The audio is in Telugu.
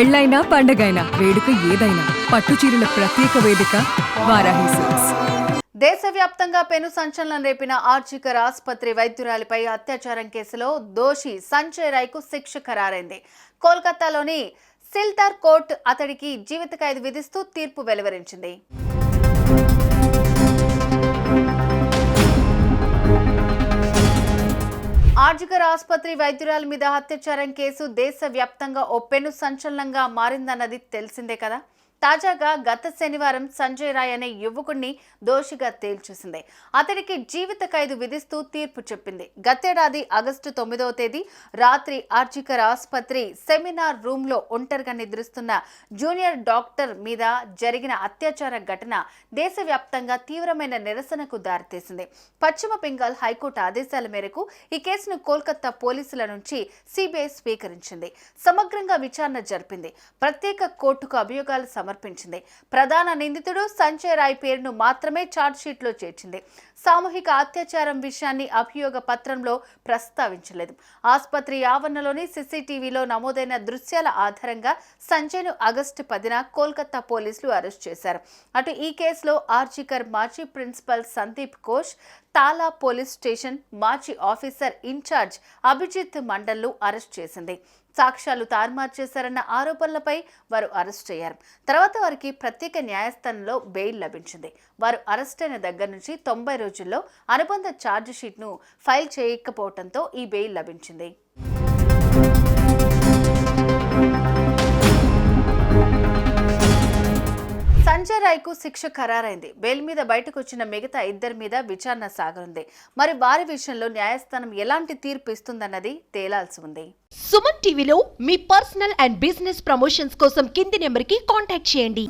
పెళ్ళైనా పండగైనా వేడుక ఏదైనా పట్టు చీరల ప్రత్యేక వేదిక వారాహి సిల్క్స్. దేశవ్యాప్తంగా పెను సంచలనం రేపిన ఆర్జికర్ ఆసుపత్రి వైద్యురాలిపై అత్యాచారం కేసులో దోషి సంజయ్ రాయ్కు శిక్ష ఖరారైంది. కోల్కతాలోని సిల్టార్ కోర్టు అతడికి జీవిత ఖైదు విధిస్తూ తీర్పు వెలువరించింది. ఆర్జికర్ ఆసుపత్రి వైద్యురాలి మీద అత్యాచారం కేసు దేశవ్యాప్తంగా ఓ పెను సంచలనంగా మారిందన్నది తెలిసిందే కదా. తాజాగా గత శనివారం సంజయ్ రాయ్ అనే యువకుడిని దోషిగా తేల్చేసింది. అతడికి జీవిత ఖైదు విధిస్తూ తీర్పు చెప్పింది. గతేడాది ఆగస్టు 9వ తేదీ రాత్రి ఆర్జికర్ ఆసుపత్రి సెమినార్ రూమ్ లో ఒంటరిగా నిద్రిస్తున్న జూనియర్ డాక్టర్ మీద జరిగిన అత్యాచార ఘటన దేశవ్యాప్తంగా తీవ్రమైన నిరసనకు దారితీసింది. పశ్చిమ బెంగాల్ హైకోర్టు ఆదేశాల మేరకు ఈ కేసును కోల్కతా పోలీసుల నుంచి సిబిఐ స్వీకరించింది. సమగ్రంగా విచారణ జరిపింది. ప్రత్యేక కోర్టుకు అభియోగాలు సమర్పించింది. ప్రధాన నిందితుడు సంజయ్ రాయ్ పేరును మాత్రమే ఛార్జ్షీట్లో చేర్చింది. సామూహిక అత్యాచారం విషయాన్ని అభియోగ పత్రంలో ప్రస్తావించలేదు. ఆసుపత్రి ఆవరణలోని సీసీటీవీలో నమోదైన దృశ్యాల ఆధారంగా సంజయ్ను ఆగస్టు 10న కోల్కతా పోలీసులు అరెస్ట్ చేశారు. అటు ఈ కేసులో ఆర్జికర్ మాజీ ప్రిన్సిపల్ సందీప్ ఘోష్, తాలా పోలీస్ స్టేషన్ మాజీ ఆఫీసర్ ఇన్ఛార్జ్ అభిజిత్ మండల్ను అరెస్ట్ చేసింది. సాక్ష్యాలు తారుమారు చేశారన్న ఆరోపణలపై వారు అరెస్ట్ అయ్యారు. తర్వాత వారికి ప్రత్యేక న్యాయస్థానంలో బెయిల్ లభించింది. వారు అరెస్ట్ అయిన దగ్గర నుంచి 90 రోజుల్లో అనుబంధ ఛార్జ్ షీట్ను ఫైల్ చేయకపోవడంతో ఈ బెయిల్ లభించింది. సంజయ్ రాయ్కు శిక్ష ఖరారైంది. బెయిల్ మీద బయటకు వచ్చిన మిగతా ఇద్దరి మీద విచారణ సాగనుంది. మరి వారి విషయంలో న్యాయస్థానం ఎలాంటి తీర్పు ఇస్తుందన్నది తేలాల్సి ఉంది. సుమన్ టీవీలో మీ పర్సనల్ అండ్ బిజినెస్ ప్రమోషన్స్ కోసం కింది నెంబర్కి కాంటాక్ట్ చేయండి.